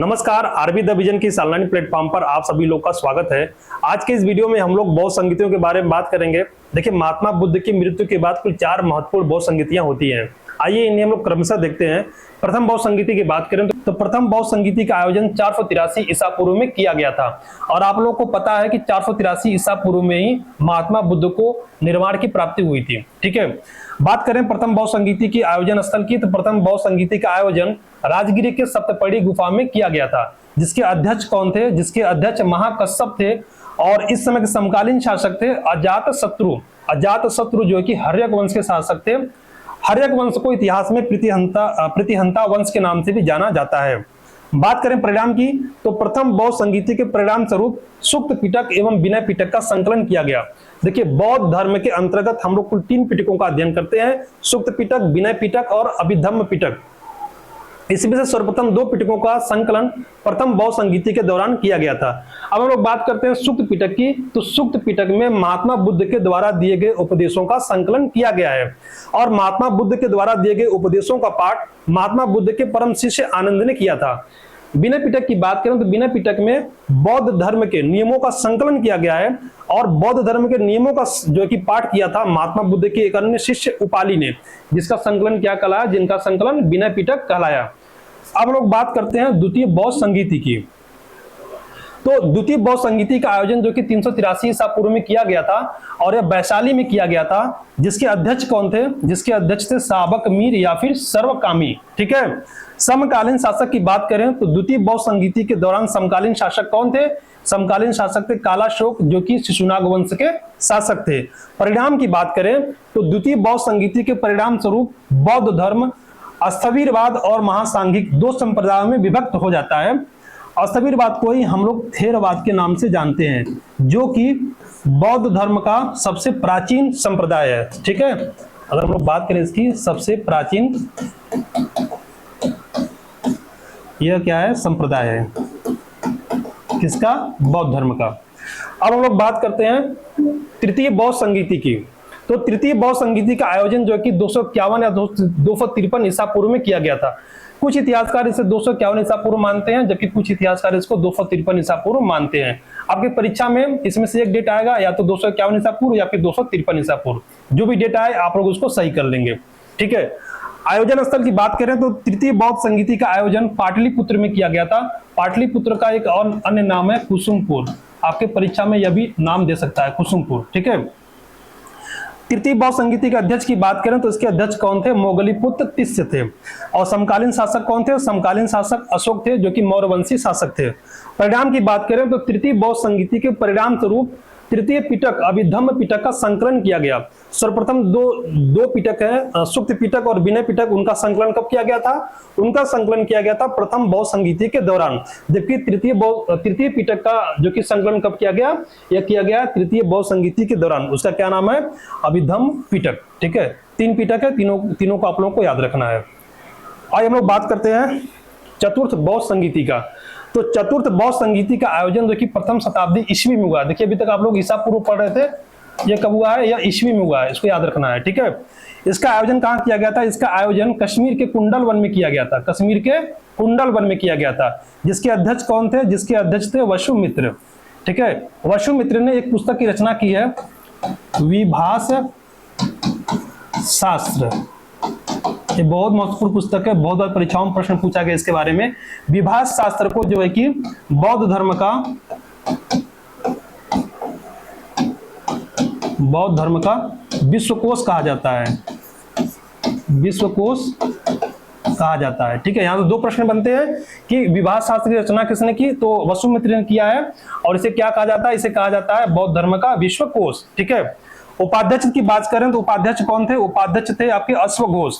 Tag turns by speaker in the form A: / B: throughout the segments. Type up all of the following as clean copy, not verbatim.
A: नमस्कार, RB the vision की इस ऑनलाइन प्लेटफॉर्म पर आप सभी लोग का स्वागत है। आज के इस वीडियो में हम लोग बौद्ध संगीतियों के बारे में बात करेंगे। देखिए, महात्मा बुद्ध की मृत्यु के बाद कुल 4 महत्वपूर्ण बौद्ध संगीतियां होती हैं। आइए इन्हें हम लोग क्रमशः देखते हैं। प्रथम बौद्ध संगीति की बात करें तो प्रथम बौद्ध संगीति का आयोजन 483 ईसा पूर्व में किया गया था। और आप लोगों को पता है कि 483 ईसा पूर्व में ही महात्मा बुद्ध को निर्वाण की प्राप्ति हुई थी। ठीक है, बात करें प्रथम बौद्ध संगीति की आयोजन स्थल की, तो प्रथम बौद्ध संगीति का आयोजन राजगिरी के सप्तपदी गुफा में किया गया था। जिसके अध्यक्ष कौन थे? जिसके अध्यक्ष महाकश्यप थे और इस समय के समकालीन शासक थे अजातशत्रु। अजातशत्रु जो कि हर्यक वंश के शासक थे। हर्यक वंश को इतिहास में प्रतिहंता वंश के नाम से भी जाना जाता है। बात करें परिणाम की, तो प्रथम बौद्ध संगीति के परिणाम स्वरूप सुक्त पिटक एवं विनय पिटक का संकलन किया गया। देखिए, बौद्ध धर्म के अंतर्गत हम लोग कुल 3 पिटकों का अध्ययन करते हैं, सुक्त पिटक, विनय पिटक और अभिधम्म पिटक। इसमें से सर्वप्रथम 2 पिटकों का संकलन प्रथम बौद्ध संगीति के दौरान किया गया था। अब हम लोग बात करते हैं सुक्त पिटक की, तो सुक्त पिटक में महात्मा बुद्ध के द्वारा दिए गए उपदेशों का संकलन किया गया है। और महात्मा बुद्ध के द्वारा दिए गए उपदेशों का पाठ महात्मा बुद्ध के परम शिष्य आनंद ने किया था। विनय पिटक की बात करें तो विनय पिटक में बौद्ध धर्म के नियमों का संकलन किया गया है और बौद्ध धर्म के नियमों का जो कि पाठ किया था महात्मा बुद्ध के एक अन्य शिष्य उपाली ने, जिसका संकलन क्या कहलाया? जिनका संकलन विनय पिटक कहलाया। अब लोग बात करते हैं द्वितीय बौद्ध संगीति की। तो द्वितीय बौद्ध संगीति का आयोजन जो कि 383 ईसा पूर्व में किया गया था और यह वैशाली में किया गया था। जिसके अध्यक्ष कौन थे? जिसके अध्यक्ष थे साबक मीर या फिर सर्वकामी। ठीक है, समकालीन शासक की बात करें तो द्वितीय बौद्ध संगीति के दौरान समकालीन शासक कौन थे? समकालीन शासक थे कालाशोक, जो कि शिशुनाग वंश के शासक थे। परिणाम की बात करें तो द्वितीय बौद्ध संगीति के परिणाम स्वरूप बौद्ध धर्म अस्थविरवाद और महासांघिक 2 संप्रदायों में विभक्त हो जाता है। अस्थविरवाद को ही हम लोग थेरवाद के नाम से जानते हैं, जो कि बौद्ध धर्म का सबसे प्राचीन संप्रदाय है। ठीक है, अगर हम लोग बात करें इसकी सबसे प्राचीन, यह क्या है? संप्रदाय है। किसका? बौद्ध धर्म का। अब हम लोग बात करते हैं तृतीय बौद्ध संगीति की। तो तृतीय बौद्ध संगीति का आयोजन जो कि 251 या 253 ईसा पूर्व में किया गया था। कुछ इतिहासकार इसे 251 ईसा पूर्व मानते हैं, जबकि कुछ इतिहासकार इसको 253 ईसा पूर्व मानते हैं। आपके परीक्षा में इसमें से एक डेट आएगा, या तो 251 ईसा पूर्व या फिर 253 ईसा पूर्व। जो भी डेट आए आप लोग उसको सही कर लेंगे। ठीक है, आयोजन स्थल की बात करें तो तृतीय बौद्ध संगीति का आयोजन पाटलिपुत्र में किया गया था। पाटलिपुत्र का एक और अन्य नाम है कुसुमपुर। आपके परीक्षा में यह भी नाम दे सकता है, कुसुमपुर। ठीक है, तृतीय बौद्ध संगीति के अध्यक्ष की बात करें तो इसके अध्यक्ष कौन थे? मोगलीपुत्र तिस्य थे। और समकालीन शासक कौन थे? समकालीन शासक अशोक थे, जो कि मौर्यवंशी शासक थे। परिणाम की बात करें तो तृतीय बौद्ध संगीति के परिणाम स्वरूप तृतीय पिटक अभिधम्म पिटक का संकलन किया गया। सर्वप्रथम दो पिटक है, सुक्त पिटक और विनय पिटक, उनका संकलन कब किया गया था? उनका संकलन किया गया था प्रथम बौद्ध संगीति के दौरान। जबकि तृतीय पिटक का जो कि संकलन कब किया गया? यह किया गया तृतीय बौद्ध संगीति के दौरान। उसका क्या नाम है? अभिधम्म पिटक। ठीक है, 3 पिटक है, तीनों को आप लोगों को याद रखना है। आइए हम लोग बात करते हैं चतुर्थ बौद्ध संगीति का। तो चतुर्थ बौद्ध संगीति का आयोजन जो कि प्रथम शताब्दी ईस्वी में हुआ। देखिए, अभी तक आप लोग ईसा पूर्व पढ़ रहे थे, यह कब हुआ है? यह ईस्वी में हुआ है, इसको याद रखना है। ठीक है, इसका आयोजन कहाँ किया गया था? इसका आयोजन कश्मीर के कुंडल वन में किया गया था। कश्मीर के कुंडल वन में किया गया था। जिसके अध्यक्ष कौन थे? जिसके अध्यक्ष थे वसुमित्र। ठीक है, वसुमित्र ने एक पुस्तक की रचना की है, विभाष शास्त्र। ये बहुत महत्वपूर्ण पुस्तक है, बहुत बार परीक्षाओं में प्रश्न पूछा गया इसके बारे में। विभाष शास्त्र को जो है कि बौद्ध धर्म का विश्वकोश कहा जाता है। विश्वकोश कहा जाता है। ठीक है, यहाँ तो 2 प्रश्न बनते हैं कि विभाष शास्त्र की रचना किसने की? तो वसुमित्र ने किया है। और इसे क्या कहा जाता है? इसे कहा जाता है बौद्ध धर्म का विश्वकोश। ठीक है, उपाध्यक्ष की बात करें तो उपाध्यक्ष कौन थे? उपाध्यक्ष थे आपके अश्वघोष।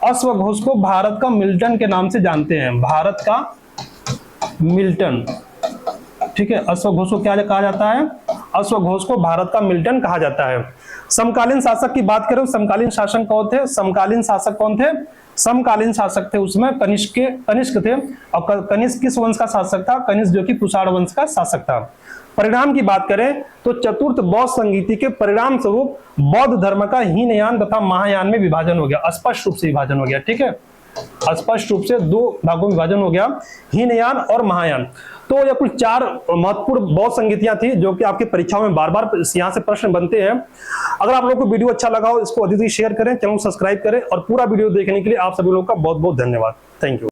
A: अश्वघोष को भारत का मिल्टन के नाम से जानते हैं। भारत का मिल्टन। ठीक है, अश्वघोष को क्या कहा जाता है? अश्वघोष को भारत का मिल्टन कहा जाता है। समकालीन शासक की बात करें, समकालीन शासक कौन थे? समकालीन शासक कौन थे? समकालीन शासक थे उसमें कनिष्क थे। और कनिष्क किस वंश का शासक था? कनिष्क जो कि कुषाण वंश का शासक था। परिणाम की बात करें तो चतुर्थ बौद्ध संगीति के परिणाम स्वरूप बौद्ध धर्म का हीनयान तथा महायान में विभाजन हो गया, स्पष्ट रूप से विभाजन हो गया। ठीक है, स्पष्ट रूप से दो भागों में विभाजन हो गया, हीनयान और महायान। तो यह कुल 4 महत्वपूर्ण बौद्ध संगीतियां थी जो कि आपकी परीक्षाओं में बार बार यहां से प्रश्न बनते हैं। अगर आप लोगों को वीडियो अच्छा लगा हो, इसको अधिक से शेयर करें, चैनल को सब्सक्राइब करें और पूरा वीडियो देखने के लिए आप सभी लोगों का बहुत बहुत धन्यवाद। Thank you.